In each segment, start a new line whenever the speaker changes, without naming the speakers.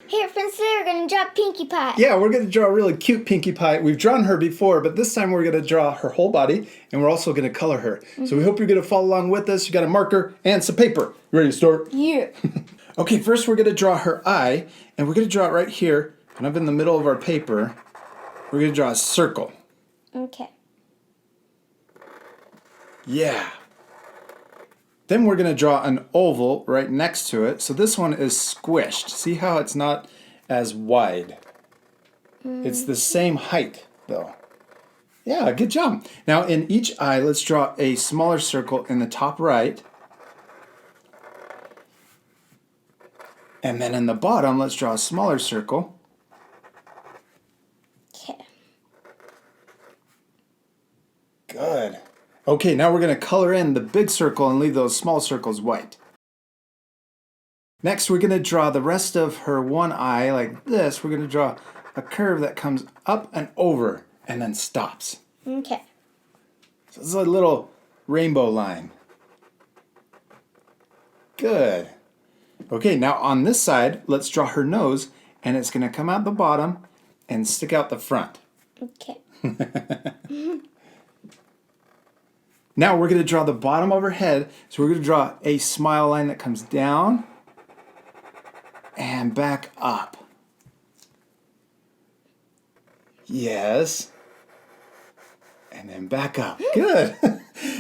Here, friends, today we're going to draw Pinkie Pie.
Yeah, we're going to draw a really cute Pinkie Pie. We've drawn her before, but this time we're going to draw her whole body, and we're also going to color her. So we hope you're going to follow along with us. You got a marker and some paper. You ready to start?
Yeah.
Okay, first we're going to draw her eye, and we're going to draw it right here, kind of in the middle of our paper. We're going to draw a circle.
Okay.
Yeah. Then we're going to draw an oval right next to it. So this one is squished. See how it's not as wide? It's the same height, though. Yeah, good job. Now, in each eye, let's draw a smaller circle in the top right. And then in the bottom, let's draw a smaller circle.
Okay.
Good. Okay, now we're going to color in the big circle and leave those small circles white. Next, we're going to draw the rest of her one eye like this. We're going to draw a curve that comes up and over and then stops.
Okay.
So this is a little rainbow line. Good. Okay, now on this side, let's draw her nose, and it's going to come out the bottom and stick out the front.
Okay.
Now we're going to draw the bottom of her head. So we're going to draw a smile line that comes down and back up. Yes. And then back up. Good.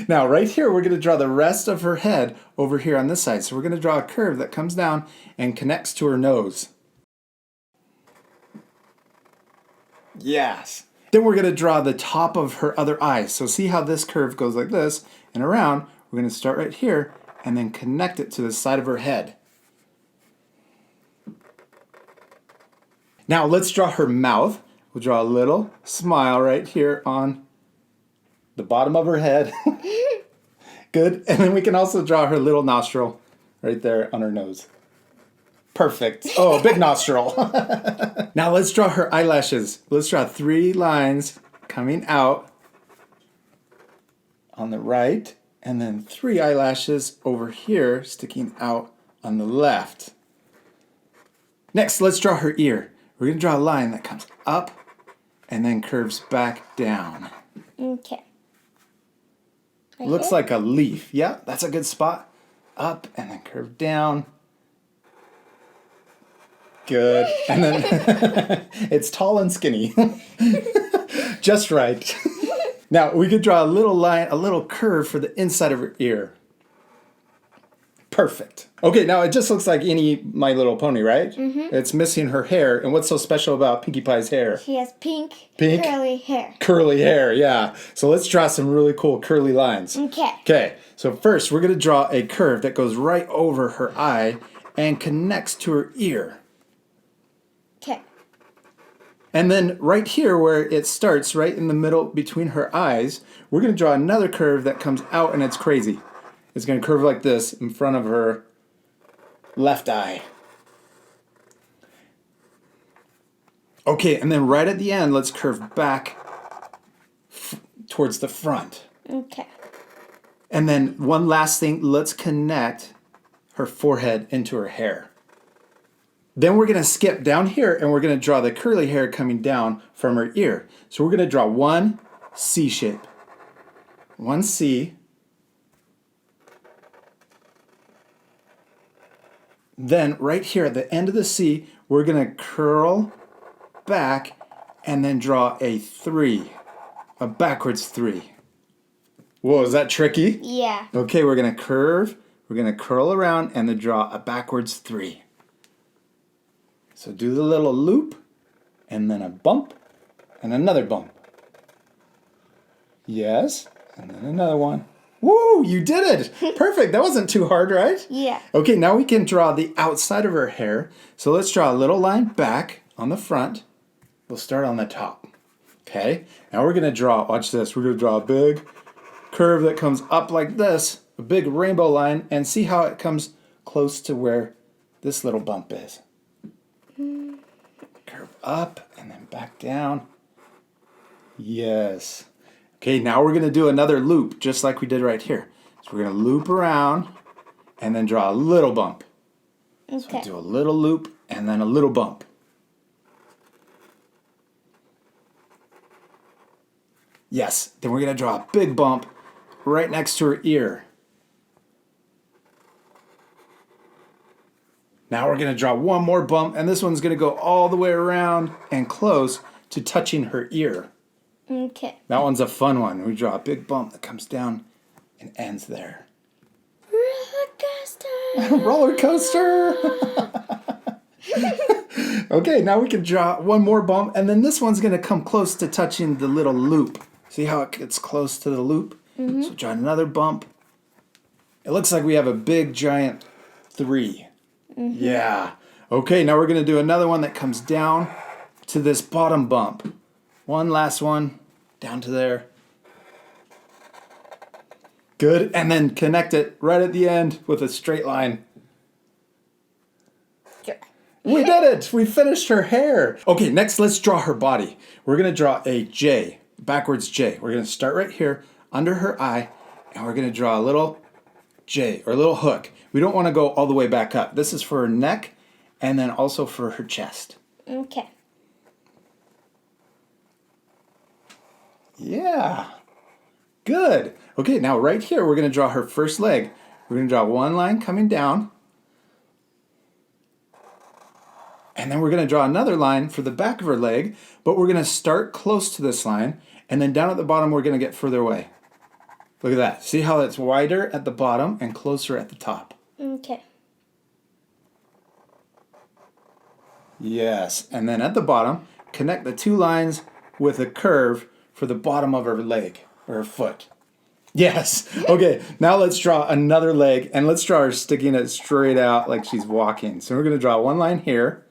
Now right here we're going to draw the rest of her head over here on this side. So we're going to draw a curve that comes down and connects to her nose. Yes. Then we're going to draw the top of her other eye. So see how this curve goes like this and around. We're going to start right here and then connect it to the side of her head. Now let's draw her mouth. We'll draw a little smile right here on the bottom of her head. Good. And then we can also draw her little nostril right there on her nose. Perfect. Oh, big nostril. Now let's draw her eyelashes. Let's draw 3 lines coming out on the right, and then 3 eyelashes over here sticking out on the left. Next, let's draw her ear. We're going to draw a line that comes up and then curves back down.
Okay. Right
Looks
here?
like a leaf. Yeah, that's a good spot. Up and then curve down. Good. And then it's tall and skinny. Just right. Now we could draw a little line, a little curve for the inside of her ear. Perfect. Okay, now it just looks like any My Little Pony, right? Mm-hmm. It's missing her hair. And what's so special about Pinkie Pie's hair?
She has pink,
Pink?
curly hair.
Curly hair, yeah. So let's draw some really cool curly lines.
Okay.
Okay, so first we're going to draw a curve that goes right over her eye and connects to her ear.
Okay.
And then right here where it starts, right in the middle between her eyes, we're going to draw another curve that comes out and it's crazy. It's going to curve like this in front of her left eye. Okay, and then right at the end, let's curve back towards the front.
Okay.
And then one last thing, let's connect her forehead into her hair. Then we're going to skip down here and we're going to draw the curly hair coming down from her ear. So we're going to draw one C shape. One C. Then right here at the end of the C, we're going to curl back and then draw a 3. A backwards 3. Whoa, is that tricky?
Yeah.
Okay, we're going to curve, we're going to curl around and then draw a backwards 3. So do the little loop, and then a bump, and another bump. Yes, and then another one. Woo, you did it! Perfect, that wasn't too hard, right?
Yeah.
Okay, now we can draw the outside of her hair. So let's draw a little line back on the front. We'll start on the top. Okay, now we're gonna draw, watch this, we're gonna draw a big curve that comes up like this, a big rainbow line, and see how it comes close to where this little bump is. Curve up and then back down. Yes. Okay, now we're going to do another loop just like we did right here. So we're going to loop around and then draw a little bump.
Okay.
So do a little loop and then a little bump. Yes, then we're going to draw a big bump right next to her ear. Now we're going to draw one more bump, and this one's going to go all the way around and close to touching her ear.
Okay.
That one's a fun one. We draw a big bump that comes down and ends there.
Roller coaster.
Roller coaster! Okay, now we can draw one more bump, and then this one's going to come close to touching the little loop. See how it gets close to the loop? Mm-hmm. So draw another bump. It looks like we have a big, giant 3. Mm-hmm. Yeah. Okay, now we're going to do another one that comes down to this bottom bump. One last one, down to there. Good, and then connect it right at the end with a straight line.
Sure.
We did it! We finished her hair. Okay, next let's draw her body. We're going to draw a J, backwards J. We're going to start right here under her eye, and we're going to draw a little J, or a little hook. We don't want to go all the way back up. This is for her neck, and then also for her chest.
Okay.
Yeah. Good. Okay, now right here, we're going to draw her first leg. We're going to draw one line coming down. And then we're going to draw another line for the back of her leg, but we're going to start close to this line, and then down at the bottom, we're going to get further away. Look at that. See how it's wider at the bottom and closer at the top?
Okay.
Yes. And then at the bottom, connect the 2 lines with a curve for the bottom of her leg, or her foot. Yes. Okay, now let's draw another leg, and let's draw her sticking it straight out like she's walking. So we're going to draw one line here,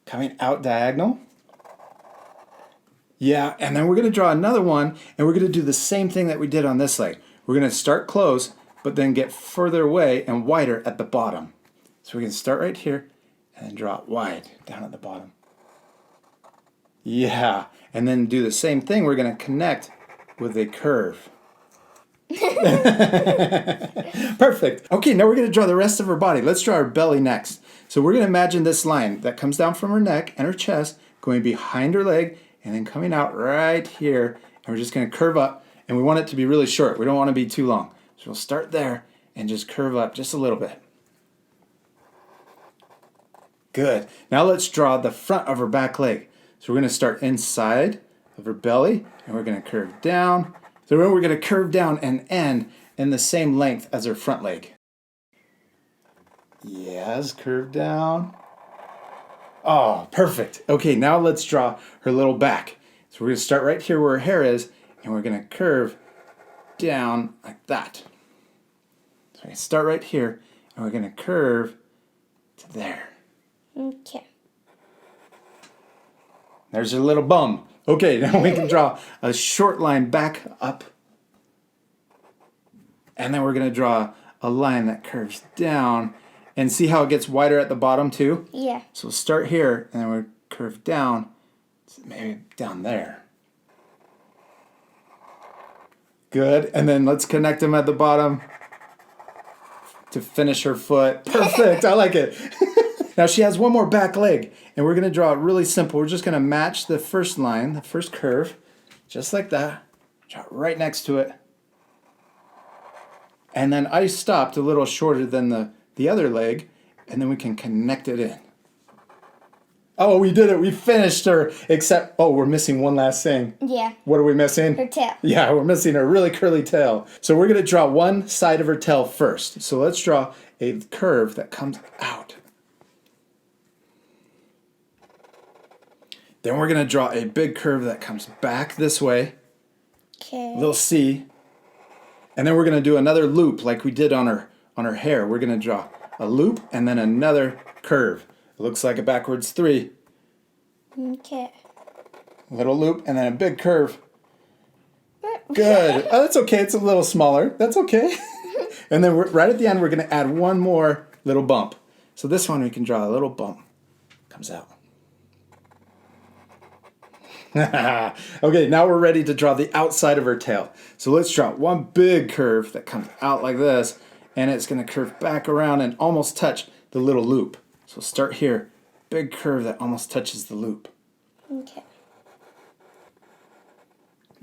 coming out diagonal. Yeah, and then we're going to draw another one, and we're going to do the same thing that we did on this leg. We're going to start close, but then get further away and wider at the bottom. So we can start right here, and then draw it wide down at the bottom. Yeah, and then do the same thing. We're going to connect with a curve. Perfect. Okay, now we're going to draw the rest of her body. Let's draw her belly next. So we're going to imagine this line that comes down from her neck and her chest, going behind her leg, and then coming out right here. And we're just going to curve up, and we want it to be really short. We don't want to be too long. So we'll start there and just curve up just a little bit. Good. Now let's draw the front of her back leg. So we're going to start inside of her belly, and we're going to curve down. So then we're going to curve down and end in the same length as her front leg. Yes, curve down. Oh, perfect. Okay, now let's draw her little back. So we're going to start right here where her hair is, and we're going to curve down like that. So we start right here, and we're going to curve to there.
Okay.
There's her little bum. Okay, now we can draw a short line back up. And then we're going to draw a line that curves down. And see how it gets wider at the bottom too?
Yeah.
So we'll start here, and then we'll curve down, maybe down there. Good, and then let's connect them at the bottom to finish her foot. Perfect, I like it. Now she has one more back leg, and we're going to draw it really simple. We're just going to match the first line, the first curve, just like that. Draw it right next to it. And then I stopped a little shorter than the other leg, and then we can connect it in. Oh, we did it. We finished her, except, oh, we're missing one last thing.
Yeah.
What are we missing?
Her tail.
Yeah, we're missing her really curly tail. So we're going to draw one side of her tail first. So let's draw a curve that comes out. Then we're going to draw a big curve that comes back this way.
Okay.
A little C. And then we're going to do another loop like we did on her hair. We're going to draw a loop and then another curve. It looks like a backwards 3.
Okay.
A little loop and then a big curve. Good. Oh, that's okay. It's a little smaller. That's okay. And then right at the end, we're going to add one more little bump. So this one, we can draw a little bump. Comes out. Okay, now we're ready to draw the outside of her tail. So let's draw one big curve that comes out like this, and it's going to curve back around and almost touch the little loop. So start here big curve that almost touches the loop.
Okay.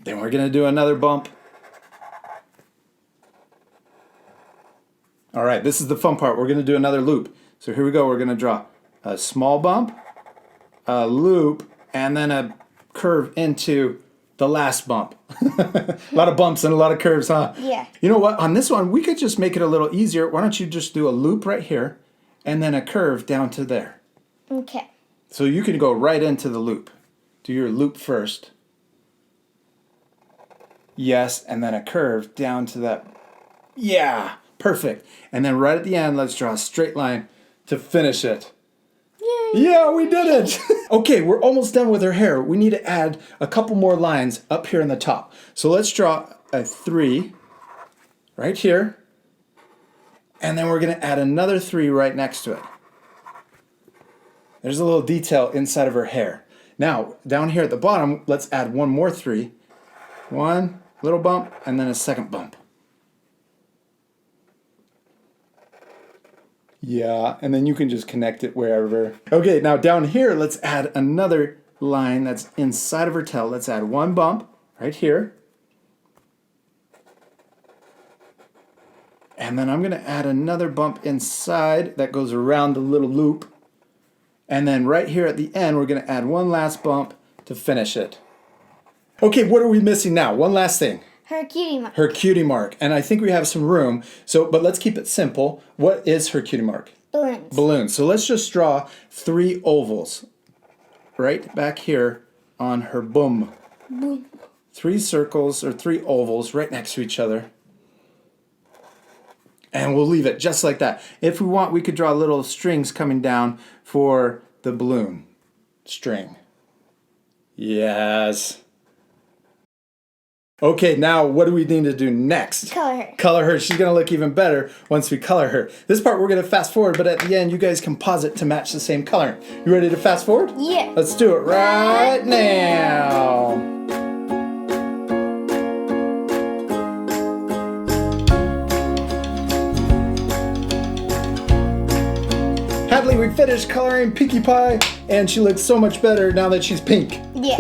Then we're gonna do another bump. All right, this is the fun part. We're gonna do another loop. So here we go. We're gonna draw a small bump, a loop, and then a curve into the last bump. A lot of bumps and a lot of curves, huh?
Yeah.
You know what? On this one, we could just make it a little easier. Why don't you just do a loop right here and then a curve down to there.
Okay.
So you can go right into the loop. Do your loop first. Yes, and then a curve down to that. Yeah, perfect. And then right at the end, let's draw a straight line to finish it.
Yay.
Yeah, we did it. Okay, we're almost done with her hair. We need to add a couple more lines up here in the top. So let's draw a 3 right here. And then we're going to add another 3 right next to it. There's a little detail inside of her hair. Now, down here at the bottom, let's add one more 3. One little bump, and then a second bump. Yeah, and then you can just connect it wherever. Okay, now down here, let's add another line that's inside of her tail. Let's add one bump right here. And then I'm going to add another bump inside that goes around the little loop. And then right here at the end, we're going to add one last bump to finish it. Okay, what are we missing now? One last thing.
Her cutie mark.
Her cutie mark. And I think we have some room. But let's keep it simple. What is her cutie mark?
Balloons.
Balloons. So let's just draw 3 ovals right back here on her boom.
Boom.
3 circles or 3 ovals right next to each other. And we'll leave it just like that. If we want, we could draw little strings coming down for the balloon string. Yes. Okay, now what do we need to do next?
Color her.
Color her. She's going to look even better once we color her. This part we're going to fast forward, but at the end you guys can pause it to match the same color. You ready to fast forward?
Yeah.
Let's do it right now. Hadley, we finished coloring Pinkie Pie, and she looks so much better now that she's pink.
Yeah.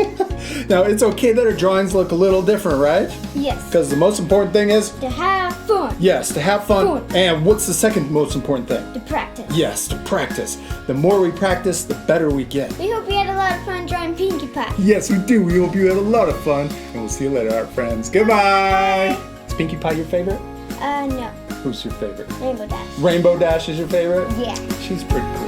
Now, it's okay that her drawings look a little different, right?
Yes.
Because the most important thing is,
To have fun.
yes, to have fun.
Fun.
And what's the second most important thing?
To practice.
Yes, to practice. The more we practice, the better we get.
We hope you had a lot of fun drawing Pinkie Pie.
Yes, we do. We hope you had a lot of fun, and we'll see you later, our friends. Goodbye. Is Pinkie Pie your favorite?
No.
Who's your favorite?
Rainbow Dash.
Rainbow Dash is your favorite?
Yeah.
She's pretty cool.